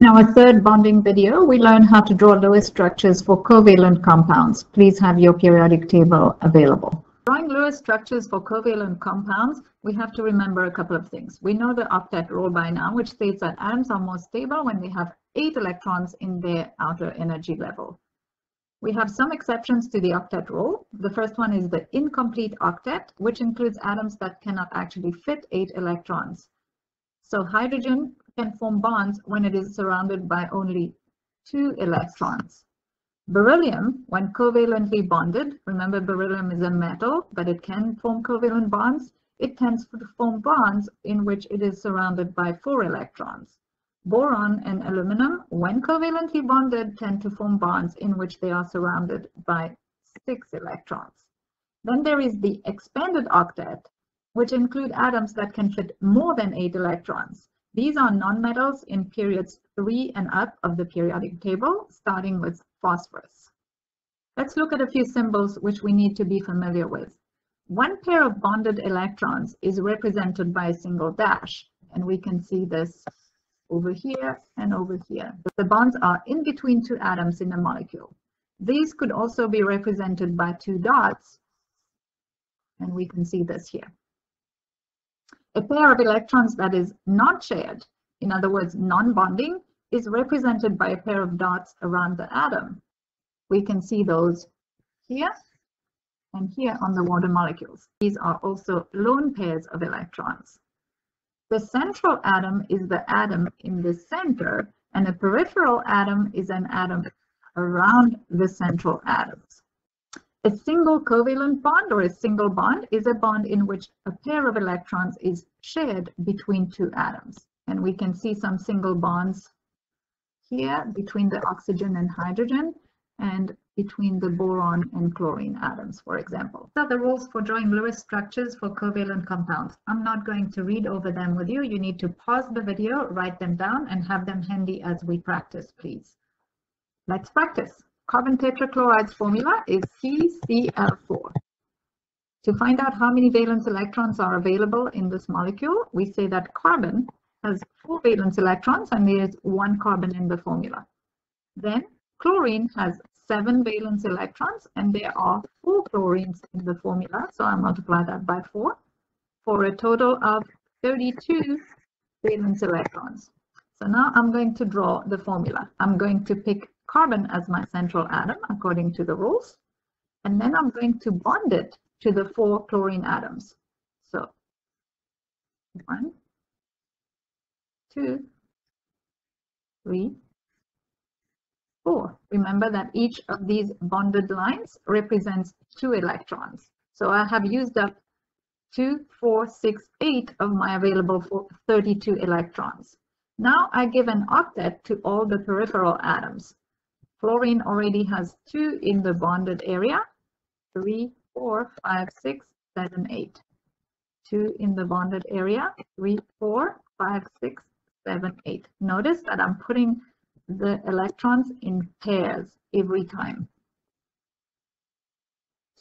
In our third bonding video, we learned how to draw Lewis structures for covalent compounds. Please have your periodic table available. Drawing Lewis structures for covalent compounds, we have to remember a couple of things. We know the octet rule by now, which states that atoms are more stable when they have 8 electrons in their outer energy level. We have some exceptions to the octet rule. The first one is the incomplete octet, which includes atoms that cannot actually fit 8 electrons. So hydrogen can form bonds when it is surrounded by only 2 electrons. Beryllium, when covalently bonded, remember beryllium is a metal, but it can form covalent bonds. It tends to form bonds in which it is surrounded by 4 electrons. Boron and aluminum, when covalently bonded, tend to form bonds in which they are surrounded by 6 electrons. Then there is the expanded octet, which include atoms that can fit more than 8 electrons. These are nonmetals in periods 3 and up of the periodic table, starting with phosphorus. Let's look at a few symbols which we need to be familiar with. One pair of bonded electrons is represented by a single dash, and we can see this over here and over here. The bonds are in between 2 atoms in a molecule. These could also be represented by 2 dots, and we can see this here. A pair of electrons that is not shared, in other words, non-bonding, is represented by a pair of dots around the atom. We can see those here and here on the water molecules. These are also lone pairs of electrons. The central atom is the atom in the center, and a peripheral atom is an atom around the central atoms. A single covalent bond or a single bond is a bond in which a pair of electrons is shared between 2 atoms. And we can see some single bonds here between the oxygen and hydrogen and between the boron and chlorine atoms, for example. These are the rules for drawing Lewis structures for covalent compounds. I'm not going to read over them with you. You need to pause the video, write them down, and have them handy as we practice, please. Let's practice. Carbon tetrachloride's formula is CCl4. To find out how many valence electrons are available in this molecule, we say that carbon has 4 valence electrons and there is 1 carbon in the formula. Then chlorine has 7 valence electrons and there are 4 chlorines in the formula. So I multiply that by 4 for a total of 32 valence electrons. So now I'm going to draw the formula. I'm going to pick carbon as my central atom according to the rules, and then I'm going to bond it to the 4 chlorine atoms. So 1, 2, 3, 4. Remember that each of these bonded lines represents 2 electrons. So I have used up 2, 4, 6, 8 of my available 32 electrons. Now I give an octet to all the peripheral atoms. Fluorine already has 2 in the bonded area, 3, 4, 5, 6, 7, 8. 2 in the bonded area, 3, 4, 5, 6, 7, 8. Notice that I'm putting the electrons in pairs every time.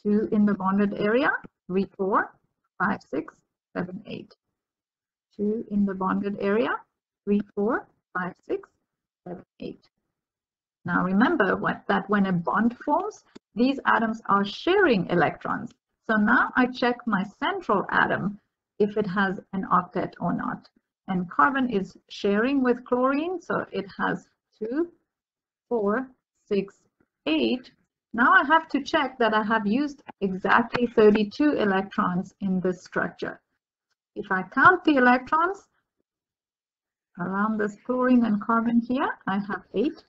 2 in the bonded area, 3, 4, 5, 6, 7, 8. 2 in the bonded area, 3, 4, 5, 6, 7, 8. Now remember that when a bond forms, these atoms are sharing electrons. So now I check my central atom if it has an octet or not. And carbon is sharing with chlorine, so it has 2, 4, 6, 8. Now I have to check that I have used exactly 32 electrons in this structure. If I count the electrons around this chlorine and carbon here, I have 8.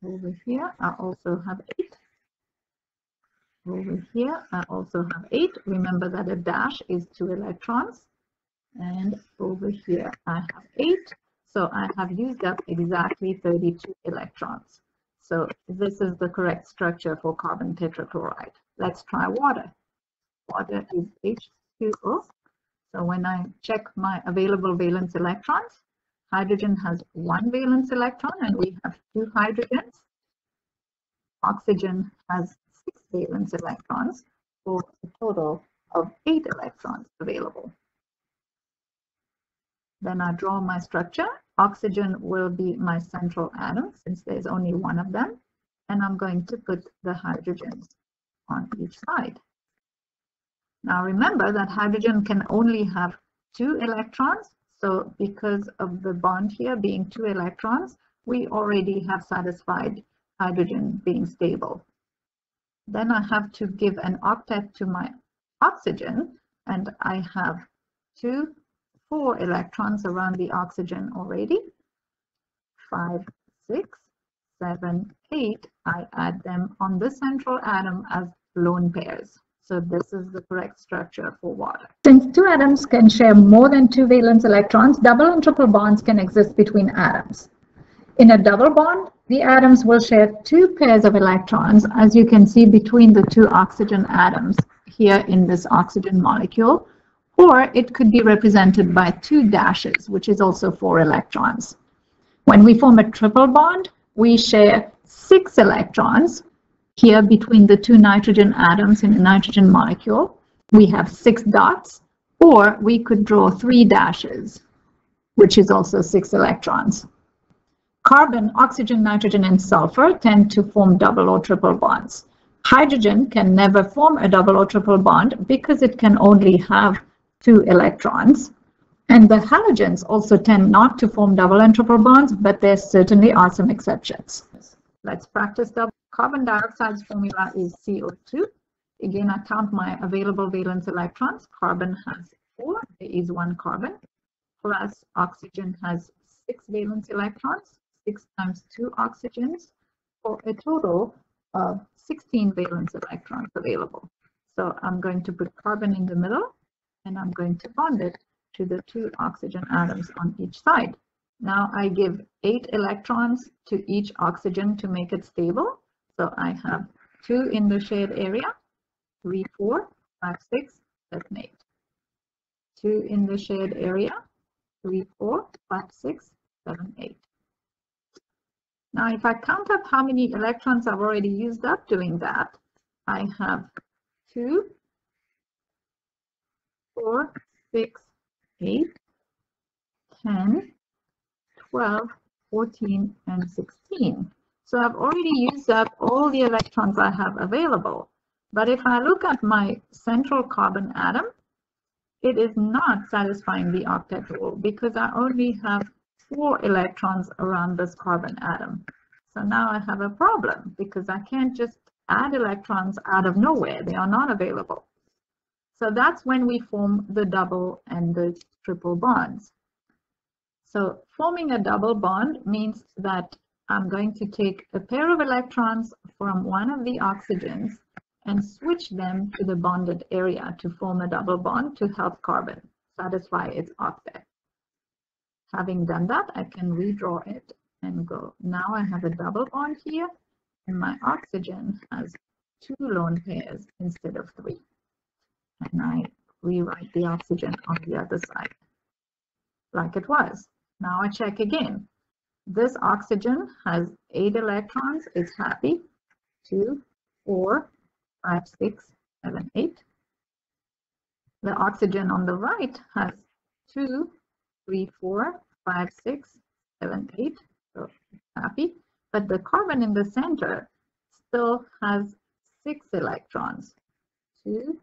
Over here, I also have 8. Over here, I also have 8. Remember that a dash is 2 electrons. And over here, I have 8. So I have used up exactly 32 electrons. So this is the correct structure for carbon tetrachloride. Let's try water. Water is H2O. So when I check my available valence electrons, hydrogen has 1 valence electron and we have 2 hydrogens. Oxygen has 6 valence electrons for a total of 8 electrons available. Then I draw my structure Oxygen will be my central atom since there's only one of them. And I'm going to put the hydrogens on each side. Now remember that hydrogen can only have 2 electrons. So because of the bond here being 2 electrons, we already have satisfied hydrogen being stable. Then I have to give an octet to my oxygen, and I have 4 electrons around the oxygen already. 5, 6, 7, 8. I add them on the central atom as lone pairs. So this is the correct structure for water. Since 2 atoms can share more than 2 valence electrons, double and triple bonds can exist between atoms. In a double bond, the atoms will share 2 pairs of electrons, as you can see between the 2 oxygen atoms here in this oxygen molecule, or it could be represented by 2 dashes, which is also 4 electrons. When we form a triple bond, we share 6 electrons here between the 2 nitrogen atoms in a nitrogen molecule. We have 6 dots, or we could draw 3 dashes, which is also 6 electrons. Carbon, oxygen, nitrogen, and sulfur tend to form double or triple bonds. Hydrogen can never form a double or triple bond because it can only have 2 electrons. And the halogens also tend not to form double and triple bonds, but there certainly are some exceptions. Let's practice the carbon dioxide's formula is CO2. Again, I count my available valence electrons. Carbon has 4, there is 1 carbon, plus oxygen has 6 valence electrons, 6 times 2 oxygens, for a total of 16 valence electrons available. So I'm going to put carbon in the middle, and I'm going to bond it to the 2 oxygen atoms on each side. Now I give 8 electrons to each oxygen to make it stable. So I have 2 in the shared area, 3, 4, 5, 6, 7, 8. 2 in the shared area, 3, 4, 5, 6, 7, 8. Now if I count up how many electrons I've already used up doing that, I have 2, 4, 6, 8, 10, 12, 14, and 16. So I've already used up all the electrons I have available. But if I look at my central carbon atom, it is not satisfying the octet rule because I only have 4 electrons around this carbon atom. So now I have a problem because I can't just add electrons out of nowhere. They are not available. So that's when we form the double and the triple bonds. So forming a double bond means that I'm going to take a pair of electrons from one of the oxygens and switch them to the bonded area to form a double bond to help carbon satisfy its octet. Having done that, I can redraw it and go. Now I have a double bond here, and my oxygen has 2 lone pairs instead of 3. And I rewrite the oxygen on the other side like it was. Now I check again. This oxygen has 8 electrons, it's happy. 2, 4, 5, 6, 7, 8. The oxygen on the right has 2, 3, 4, 5, 6, 7, 8. So it's happy. But the carbon in the center still has 6 electrons. 2,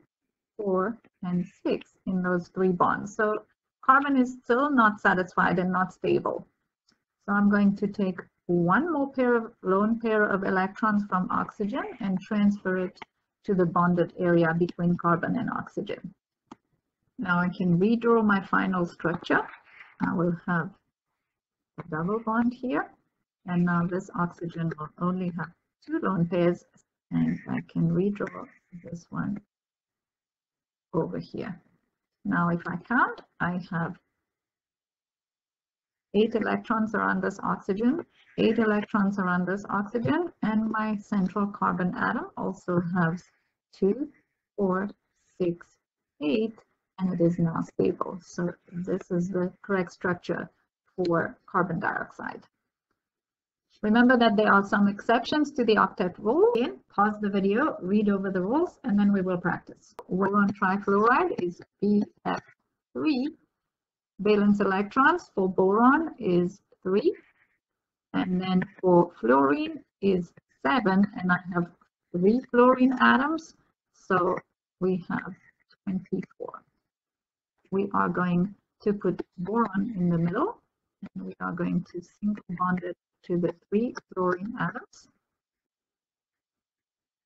4, and 6 in those 3 bonds. So carbon is still not satisfied and not stable. So I'm going to take one more lone pair of electrons from oxygen and transfer it to the bonded area between carbon and oxygen. Now I can redraw my final structure. I will have a double bond here, and now this oxygen will only have 2 lone pairs, and I can redraw this one over here. Now if I count, I have 8 electrons around this oxygen, 8 electrons around this oxygen, and my central carbon atom also has 2, 4, 6, 8, and it is now stable. So this is the correct structure for carbon dioxide. Remember that there are some exceptions to the octet rule. Again, pause the video, read over the rules, and then we will practice. Boron trifluoride is BF3. Valence electrons for boron is 3. And then for fluorine is 7, and I have 3 fluorine atoms, so we have 24. We are going to put boron in the middle, and we are going to single bond it to the 3 fluorine atoms.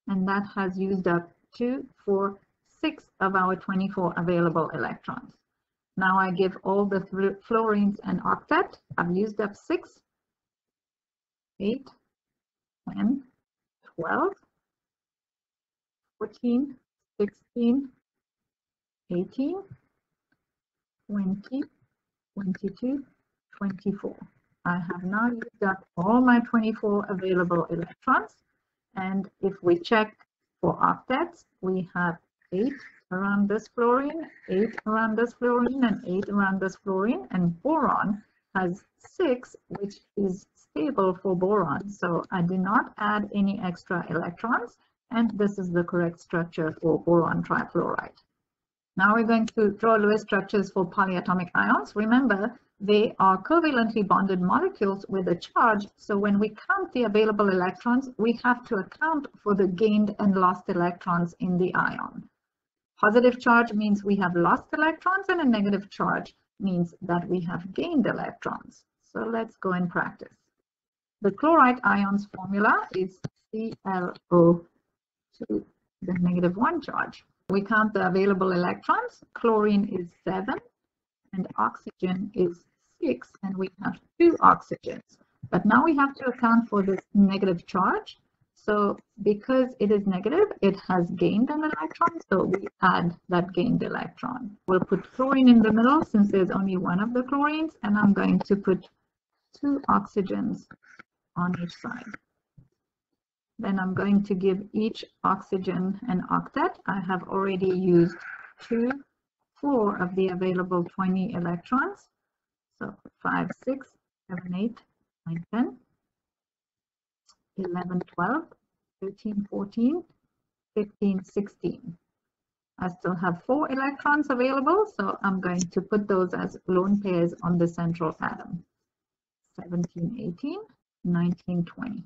And that has used up 2, 4, 6 of our 24 available electrons. Now I give all the fluorines an octet. I've used up 6, 8, 10, 12, 14, 16, 18, 20, 22, 24. I have now used up all my 24 available electrons. And if we check for octets, we have 8 around this fluorine, 8 around this fluorine, and 8 around this fluorine. And boron has 6, which is stable for boron. So I did not add any extra electrons. And this is the correct structure for boron trifluoride. Now we're going to draw Lewis structures for polyatomic ions. Remember, they are covalently bonded molecules with a charge. So when we count the available electrons, we have to account for the gained and lost electrons in the ion. Positive charge means we have lost electrons, and a negative charge means that we have gained electrons. So let's go and practice. The chloride ion's formula is ClO2, the -1 charge. We count the available electrons. Chlorine is 7 and oxygen is 6, and we have 2 oxygens. But now we have to account for this negative charge. So because it is negative, it has gained an electron, so we add that gained electron. We'll put chlorine in the middle since there's only one of the chlorines, and I'm going to put 2 oxygens on each side. Then I'm going to give each oxygen an octet. I have already used 4 of the available 20 electrons. So 5, 6, 7, 8, 9, 10, 11, 12, 13, 14, 15, 16. I still have 4 electrons available, so I'm going to put those as lone pairs on the central atom. 17, 18, 19, 20.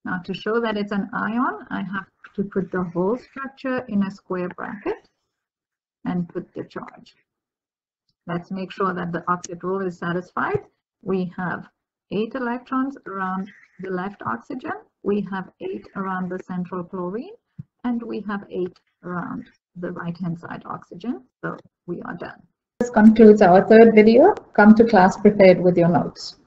Now to show that it's an ion, I have to put the whole structure in a square bracket and put the charge. Let's make sure that the octet rule is satisfied. We have 8 electrons around the left oxygen, we have 8 around the central chlorine, and we have 8 around the right-hand side oxygen. So we are done. This concludes our third video. Come to class prepared with your notes.